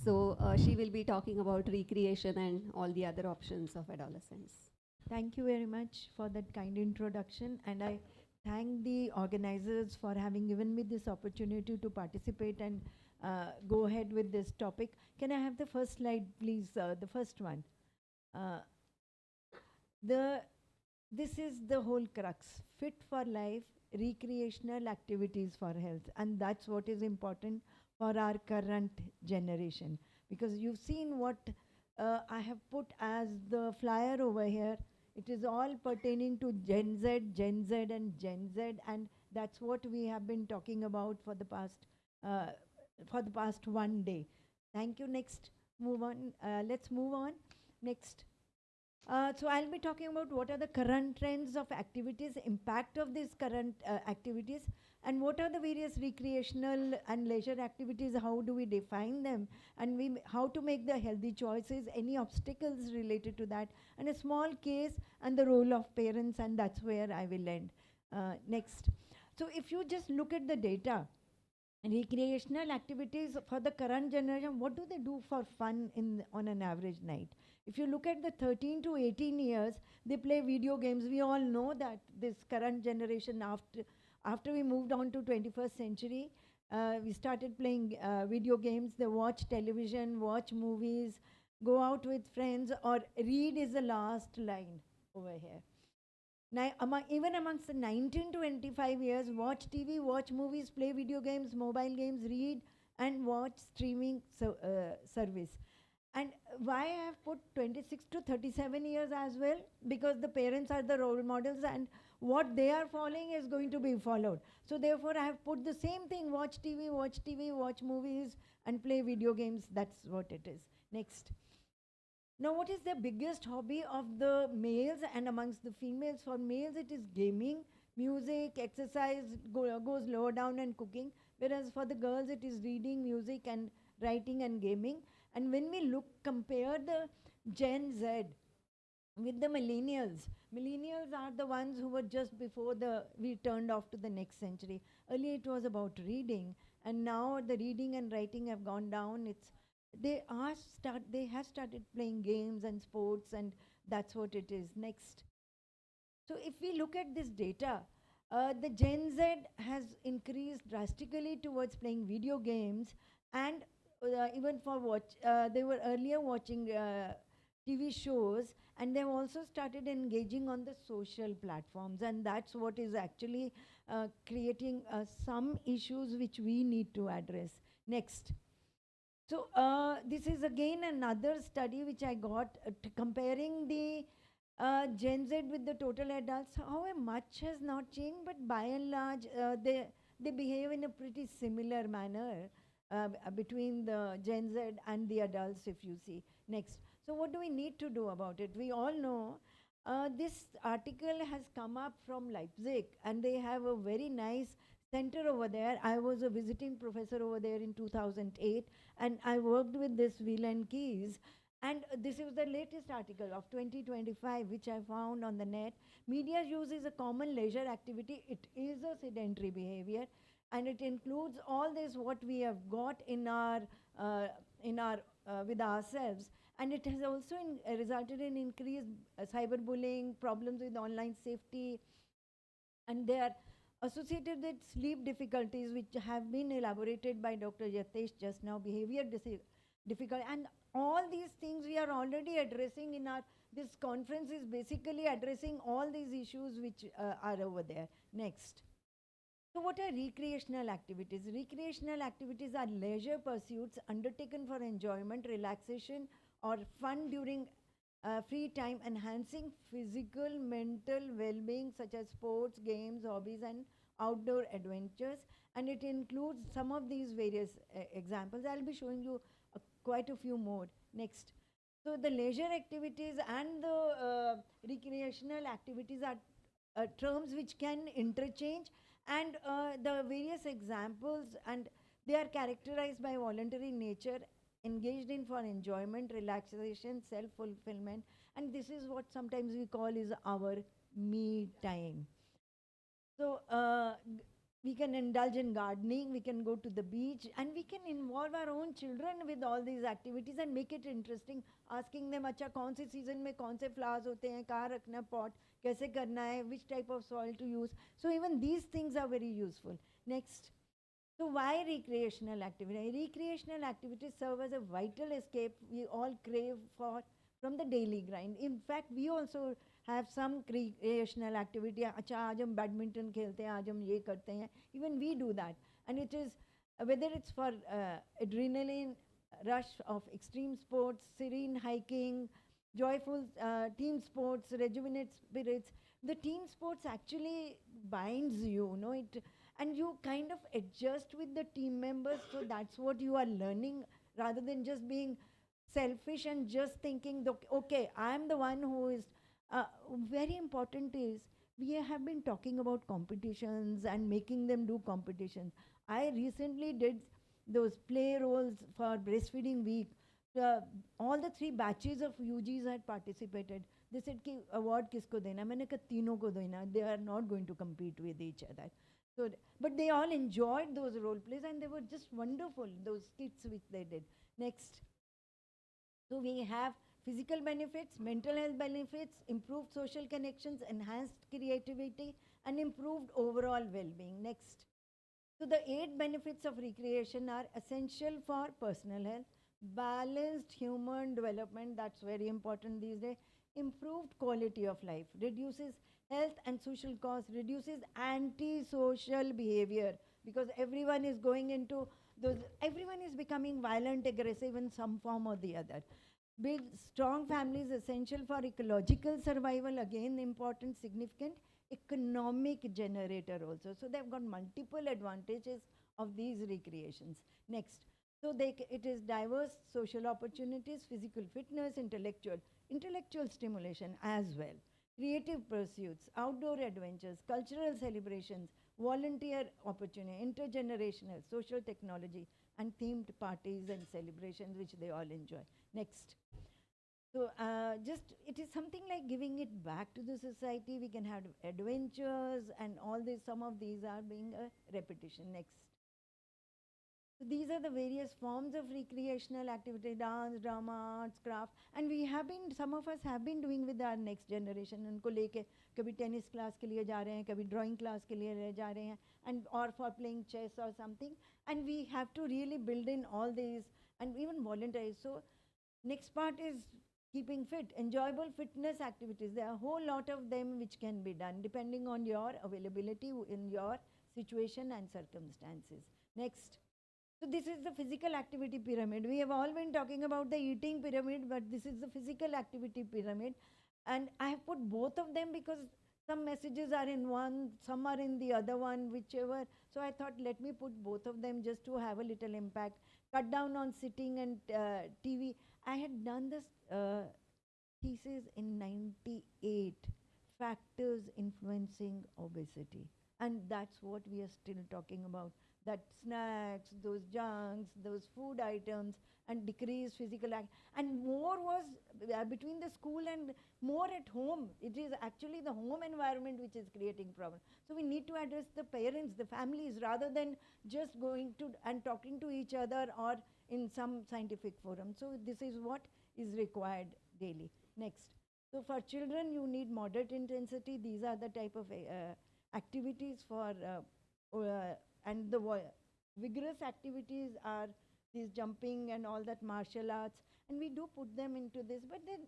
So she will be talking about recreation and all the other options of adolescence. Thank you very much for that kind introduction, and I thank the organizers for having given me this opportunity to participate and go ahead with this topic. Can I have the first slide, please? The first one. Uh, the this is the whole crux: fit for life, recreational activities for health, and that's what is important for our current generation. Because you've seen what I have put as the flyer over here. It is all pertaining to Gen Z, Gen Z, and Gen Z, and that's what we have been talking about uh, for the past one day. Thank you. Next, move on. Let's move on. Next. So I'll be talking about what are the current trends of activities, impact of these current activities, and what are the various recreational and leisure activities, how do we define them, and how to make the healthy choices, any obstacles related to that, and a small case and the role of parents, and that's where I will end. Next. So if you just look at the data, recreational activities for the current generation, what do they do for fun on an average night? If you look at the 13 to 18 years, they play video games. We all know that this current generation, after we moved on to 21st century, we started playing video games. They watch television, watch movies, go out with friends, or read is the last line over here. Now, even amongst the 19 to 25 years, watch TV, watch movies, play video games, mobile games, read, and watch streaming service. And why I have put 26 to 37 years as well? Because the parents are the role models, and what they are following is going to be followed. So, therefore, I have put the same thing: watch TV, watch movies, and play video games. That's what it is. Next. Now, what is the biggest hobby of the males and amongst the females? For males, it is gaming, music, exercise, goes lower down, and cooking. Whereas for the girls, it is reading, music, and writing and gaming. And when we compare the Gen Z with the millennials are the ones who were just before we turned off to the next century. Earlier, it was about reading, and now the reading and writing have gone down. They have started playing games and sports, and that's what it is. Next. So if we look at this data, the Gen Z has increased drastically towards playing video games, and even for they were earlier watching TV shows, and they've also started engaging on the social platforms, and that's what is actually creating some issues which we need to address. Next. So this is again another study which I got comparing the Gen Z with the total adults. However, much has not changed, but by and large, they behave in a pretty similar manner between the Gen Z and the adults. If you see next, so what do we need to do about it? We all know. This article has come up from Leipzig, and they have a very nice center over there. I was a visiting professor over there in 2008, and I worked with this Will and Keys. And this is the latest article of 2025, which I found on the net. Media use is a common leisure activity. It is a sedentary behavior, and it includes all this what we have got in our with ourselves, and it has also resulted in increased cyberbullying, problems with online safety, and they are associated with sleep difficulties, which have been elaborated by Dr. Yatesh just now, behavior difficult, and all these things we are already addressing in our, this conference is basically addressing all these issues which are over there. Next. So what are recreational activities? Recreational activities are leisure pursuits undertaken for enjoyment, relaxation, or fun during free time, enhancing physical, mental well-being such as sports, games, hobbies, and outdoor adventures. And it includes some of these various examples. I'll be showing you quite a few more. Next. So the leisure activities and the recreational activities are terms which can interchange, and the various examples, and they are characterized by voluntary nature, engaged in for enjoyment, relaxation, self-fulfillment, and this is what sometimes we call is our me time. So We can indulge in gardening, we can go to the beach, and we can involve our own children with all these activities and make it interesting. Asking them, अच्छा कौन से season में कौन से flowers होते हैं, कहाँ रखना pot, कैसे करना है, which type of soil to use. So even these things are very useful. Next. So why recreational activity? Recreational activities serve as a vital escape we all crave for from the daily grind. In fact, we also have some recreational activity. अच्छा आज हम badminton खेलते हैं, आज हम ये करते हैं. Even we do that, and it is whether it's for adrenaline rush of extreme sports, serene hiking, joyful team sports, rejuvenate spirits. The team sports actually binds you, know it, and you kind of adjust with the team members. So that's what you are learning, rather than just being selfish and just thinking, okay, I am the one who is. Very important is we have been talking about competitions and making them do competitions. I recently did those play roles for breastfeeding week. All the 3 batches of UGs had participated. They said कि award किसको देना, मैंने कहा तीनों को देना. They are not going to compete with each other. So, but they all enjoyed those role plays and they were just wonderful, those skits which they did. Next. So we have physical benefits, mental health benefits, improved social connections, enhanced creativity, and improved overall well-being. Next. So the 8 benefits of recreation are essential for personal health, balanced human development, that's very important these days, improved quality of life, reduces health and social costs, reduces antisocial behavior, because everyone is going into those, everyone is becoming violent, aggressive in some form or the other. Build strong families essential for ecological survival, again important, significant, economic generator also. So they've got multiple advantages of these recreations. Next. So it is diverse social opportunities, physical fitness, intellectual stimulation as well, creative pursuits, outdoor adventures, cultural celebrations, volunteer opportunity, intergenerational, social technology, and themed parties and celebrations which they all enjoy. Next. So just it is something like giving it back to the society. We can have adventures and all this. Some of these are being a repetition. Next. So these are the various forms of recreational activity: dance, drama, arts, craft, and we have been, some of us have been doing with our next generation. उनको लेके कभी tennis class के लिए जा रहे हैं, कभी drawing class के लिए ले जा रहे हैं, and or for playing chess or something. And we have to really build in all these and even volunteers. So next part is keeping fit, enjoyable fitness activities. There are a whole lot of them which can be done depending on your availability in your situation and circumstances. Next. So this is the physical activity pyramid. We have all been talking about the eating pyramid, but this is the physical activity pyramid. And I have put both of them because some messages are in one, some are in the other one, whichever. So I thought, let me put both of them just to have a little impact. Cut down on sitting and TV. I had done this thesis in 98, factors influencing obesity. And that's what we are still talking about, that snacks, those junks, those food items, and decreased physical act. And more was between the school and more at home. It is actually the home environment which is creating problem. So we need to address the parents, the families, rather than just going to and talking to each other or in some scientific forum. So this is what is required daily. Next. So for children, you need moderate intensity. These are the type of activities for and the vigorous activities are these jumping and all that martial arts, and we do put them into this, but then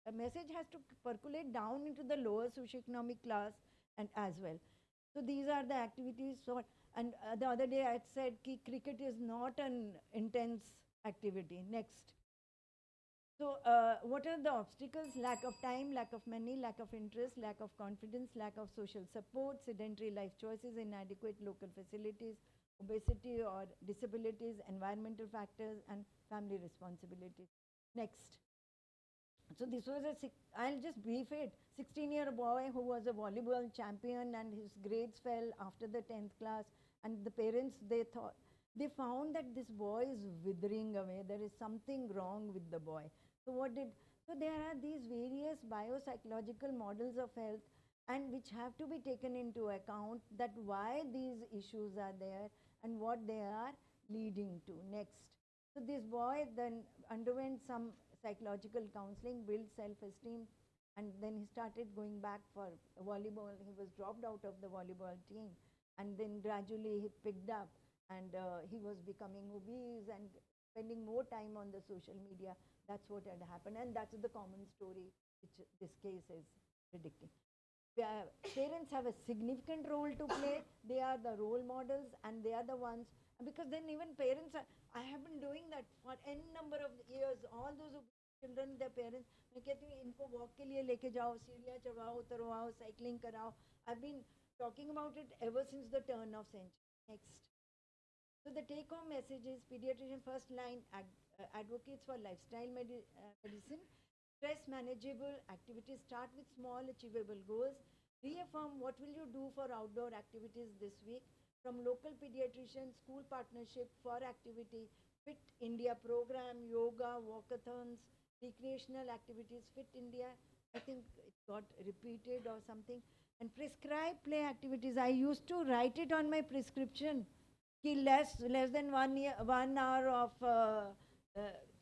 a message has to percolate down into the lower socioeconomic class and as well. So these are the activities. So, and the other day I said ki cricket is not an intense activity. Next. So what are the obstacles? Lack of time, lack of money, lack of interest, lack of confidence, lack of social support, sedentary life choices, inadequate local facilities, obesity or disabilities, environmental factors, and family responsibilities. Next. So this was I'll just brief it. 16-year boy who was a volleyball champion, and his grades fell after the 10th class, and the parents, they found that this boy is withering away. There is something wrong with the boy. So there are these various biopsychological models of health and which have to be taken into account, that why these issues are there and what they are leading to. Next. So this boy then underwent some psychological counseling, built self-esteem, and then he started going back for volleyball. He was dropped out of the volleyball team, and then gradually he picked up, and he was becoming obese and spending more time on the social media. That's what had happened, and that's the common story which this case is predicting. Parents have a significant role to play. They are the role models, and they are the ones, because then even parents are, I have been doing that for n number of years. All those children, their parents, मैं कहती हूँ इनको walk के लिए लेके जाओ, सीढ़ियाँ चढ़ाओ, उतरवाओ, cycling कराओ. I've been talking about it ever since the turn of century. Next. So the take-home message is pediatrician first line advocates for lifestyle medicine. Stress manageable activities. Start with small achievable goals. Reaffirm what will you do for outdoor activities this week. From local pediatricians, school partnership for activity, Fit India program, yoga, walkathons, recreational activities, Fit India. I think it got repeated or something. And prescribe play activities. I used to write it on my prescription. Less than 1 hour of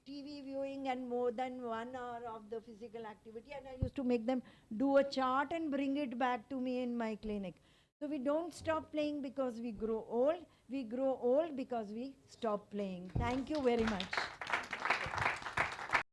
TV viewing and more than 1 hour of the physical activity, and I used to make them do a chart and bring it back to me in my clinic. So we don't stop playing because we grow old. We grow old because we stop playing. Thank you very much.